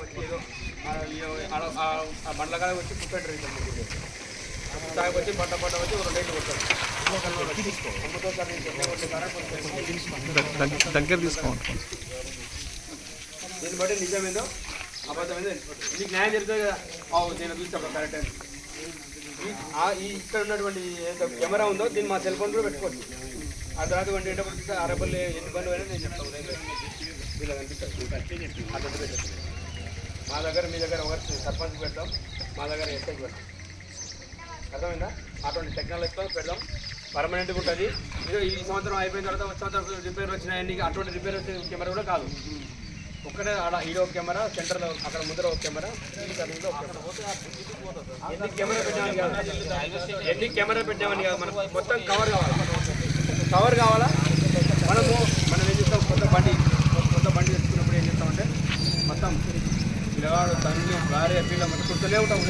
వచ్చి ఏదో ఆ బండ్ల కాడ వచ్చి పుట్టంటారు సాగు వచ్చి పంట వచ్చి 2 రేట్లు కొట్టారు దగ్గర తీసుకోండి. దీన్ని బట్టి నిజమేందో అబద్ధమేందో నీకు న్యాయం జరుగుతుంది కదా. నేను చూస్తాను కరెక్ట్ అని ఇక్కడ ఉన్నటువంటి ఏదో కెమెరా ఉందో దీన్ని మా సెల్ ఫోన్ కూడా పెట్టుకోవచ్చు. ఆ తర్వాత వండేటప్పుడు అరబల్లి ఎన్ని పనులు అయినా నేను చెప్తాను. వీళ్ళకి అనిపిస్తుంది మా దగ్గర మీ దగ్గర ఒకటి సర్పంచ్ పెడతాం, మా దగ్గర ఎస్ఐకి పెడతాం. అర్థమైందా? అటువంటి టెక్నాలజీతో పెడదాం, పర్మనెంట్గా ఉంటుంది. ఇదో ఈ సంవత్సరం అయిపోయిన తర్వాత వచ్చే సంవత్సరం రిపేర్ వచ్చినాయని అటువంటి రిపేర్ వచ్చే కెమెరా కూడా కాదు. ఒక్కటే ఆడ ఈడో కెమెరా, సెంటర్లో అక్కడ ముందర ఒక కెమెరా, ఎన్ని కెమెరా పెట్టామని కాదు, ఎన్ని కెమెరా పెట్టామని కాదు, మనకు మొత్తం కవర్ కావాలా. మనం ఏం చేస్తాం, కొత్త బండి తెచ్చుకున్నప్పుడు ఏం చేస్తామంటే మొత్తం పిల్లవాడు తల్లి భార్య పిల్ల మొత్తం కూర్చొనే ఉంటాం.